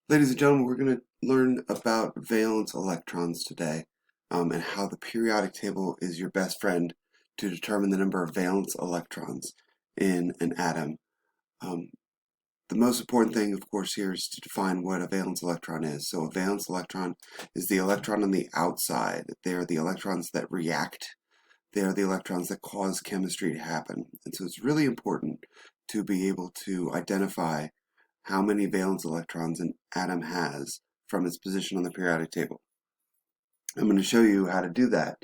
Ladies and gentlemen, we're going to learn about valence electrons today, and how the periodic table is your best friend to determine the number of valence electrons in an atom. Um, the most important thing, of course, here is to define what a valence electron is. So a valence electron is the electron on the outside. They are the electrons that react. They are the electrons that cause chemistry to happen. And so it's really important to be able to identify how many valence electrons an atom has from its position on the periodic table. I'm going to show you how to do that,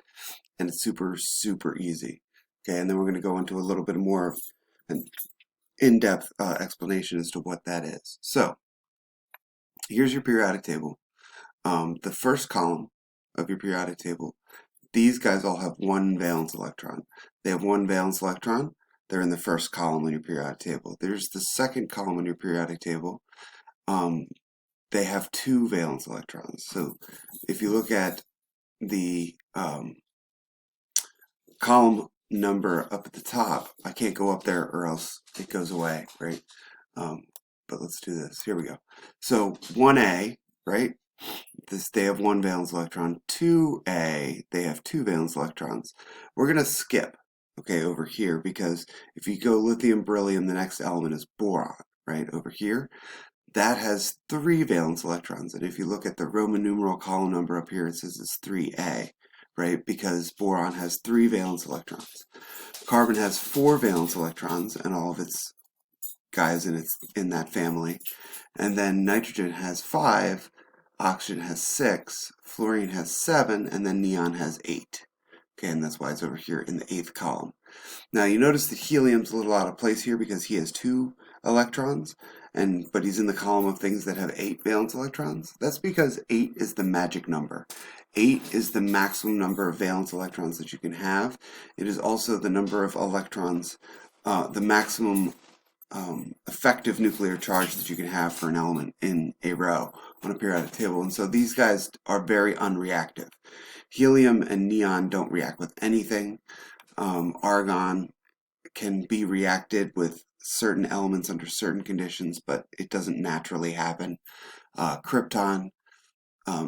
and it's super easy. Okay, and then we're going to go into a little bit more of an in-depth explanation as to what that is. So here's your periodic table. The first column of your periodic table, these guys all have one valence electron. They have one valence electron. They're in the first column on your periodic table. There's the second column on your periodic table. They have two valence electrons. So if you look at the column number up at the top, I can't go up there or else it goes away, right? But let's do this. Here we go. So 1A, right? They have one valence electron. 2A, they have two valence electrons. We're going to skip, okay, over here, because if you go lithium, beryllium, the next element is boron, right? Over here, that has three valence electrons. And if you look at the Roman numeral column number up here, it says it's 3A, right? Because boron has three valence electrons. Carbon has four valence electrons and all of its guys in that family. And then nitrogen has five, oxygen has six, fluorine has seven, and then neon has eight. Okay, and that's why it's over here in the eighth column. Now you notice that helium's a little out of place here because he has two electrons, but he's in the column of things that have eight valence electrons. That's because 8 is the magic number. 8 is the maximum number of valence electrons that you can have. It is also the number of electrons, the maximum effective nuclear charge that you can have for an element in a row on a periodic table. And so these guys are very unreactive. Helium and neon don't react with anything. Argon can be reacted with certain elements under certain conditions, but it doesn't naturally happen. Krypton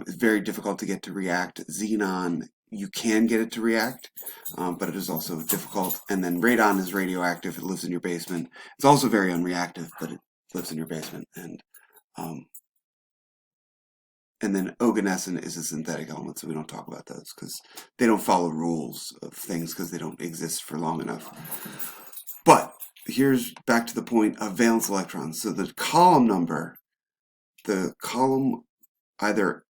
is very difficult to get to react. Xenon, you can get it to react, but it is also difficult. And then radon is radioactive. It lives in your basement. It's also very unreactive, but it lives in your basement. And then oganesson is a synthetic element, so we don't talk about those because they don't follow rules of things because they don't exist for long enough. But here's back to the point of valence electrons. So the column number, either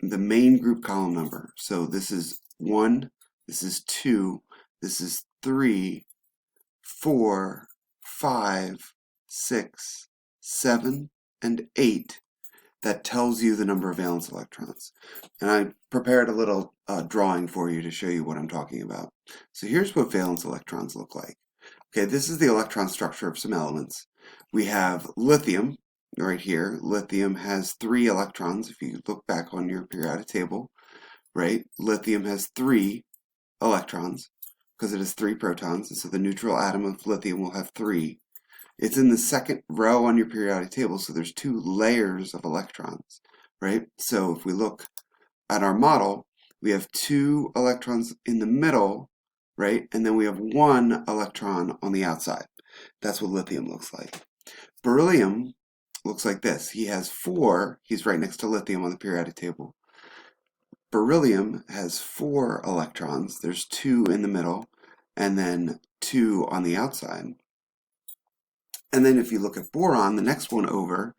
the main group column number, so this is 1, this is 2, this is 3, 4, 5, 6, 7, and 8. That tells you the number of valence electrons. And I prepared a little drawing for you to show you what I'm talking about. So here's what valence electrons look like. Okay, this is the electron structure of some elements. We have lithium right here. Lithium has 3 electrons. If you look back on your periodic table, right, lithium has 3 electrons because it has 3 protons. And so the neutral atom of lithium will have 3. It's in the second row on your periodic table, so there's 2 layers of electrons, right? So if we look at our model, we have 2 electrons in the middle, right? And then we have 1 electron on the outside. That's what lithium looks like. Beryllium looks like this. He has 4. He's right next to lithium on the periodic table. Beryllium has 4 electrons. There's 2 in the middle, and then 2 on the outside. And then if you look at boron, the next one over,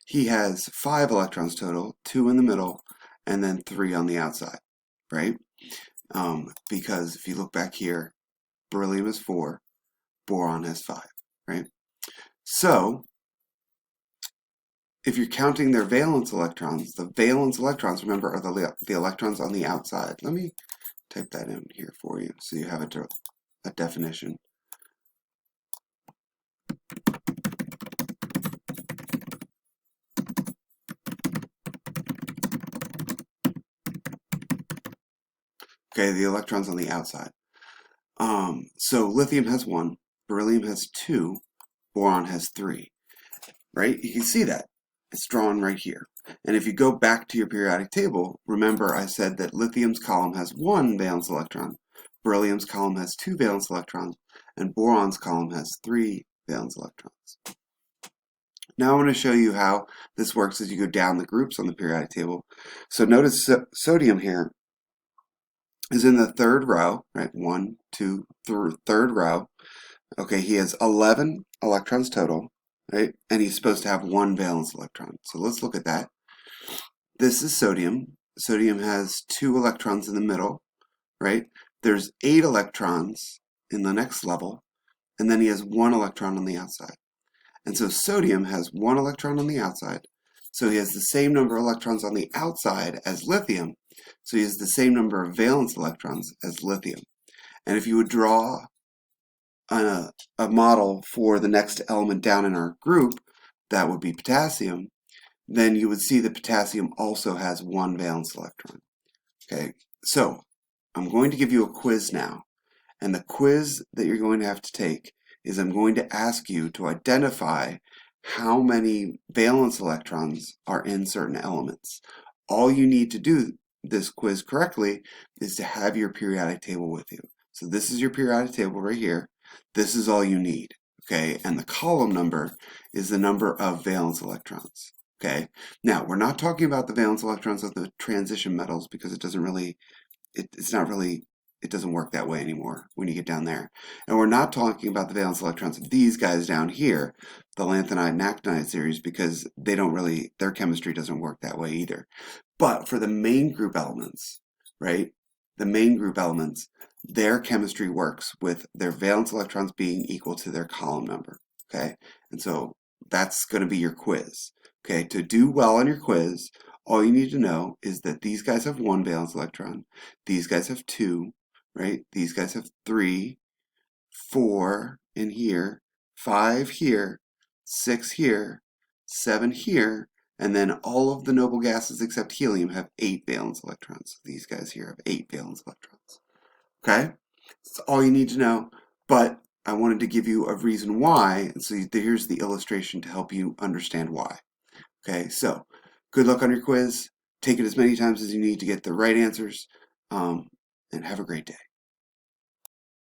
he has 5 electrons total, 2 in the middle, and then 3 on the outside, right? Because if you look back here, beryllium is 4, boron has 5, right? So if you're counting their valence electrons, the valence electrons, remember, are the electrons on the outside. Let me type that in here for you so you have a definition. Okay, the electrons on the outside. So lithium has 1, beryllium has 2, boron has 3, right? You can see that. It's drawn right here. And if you go back to your periodic table, remember I said that lithium's column has 1 valence electron, beryllium's column has 2 valence electrons, and boron's column has 3 valence electrons. Now I want to show you how this works as you go down the groups on the periodic table. So notice sodium here is in the third row, right? 1, 2, third row. Okay, he has 11 electrons total, right? And he's supposed to have 1 valence electron. So let's look at that. This is sodium. Sodium has 2 electrons in the middle, right? There's 8 electrons in the next level, and then he has 1 electron on the outside. And so sodium has 1 electron on the outside. So he has the same number of electrons on the outside as lithium. So he has the same number of valence electrons as lithium. And if you would draw a model for the next element down in our group, that would be potassium, then you would see that potassium also has 1 valence electron. Okay, so I'm going to give you a quiz now. And the quiz that you're going to have to take is I'm going to ask you to identify how many valence electrons are in certain elements. All you need to do this quiz correctly is to have your periodic table with you. So this is your periodic table right here. This is all you need, okay? And the column number is the number of valence electrons, okay? Now, we're not talking about the valence electrons of the transition metals because it doesn't really, it doesn't work that way anymore when you get down there. And we're not talking about the valence electrons of these guys down here, the lanthanide and actinide series, because they don't really, their chemistry doesn't work that way either. But for the main group elements, right, the main group elements, their chemistry works with their valence electrons being equal to their column number, okay? And so that's going to be your quiz, okay? To do well on your quiz, all you need to know is that these guys have 1 valence electron, these guys have 2, right? These guys have 3, 4 in here, 5 here, 6 here, 7 here, and then all of the noble gases except helium have 8 valence electrons. These guys here have 8 valence electrons. Okay? That's all you need to know, but I wanted to give you a reason why, and so here's the illustration to help you understand why. Okay, so good luck on your quiz. Take it as many times as you need to get the right answers, and have a great day.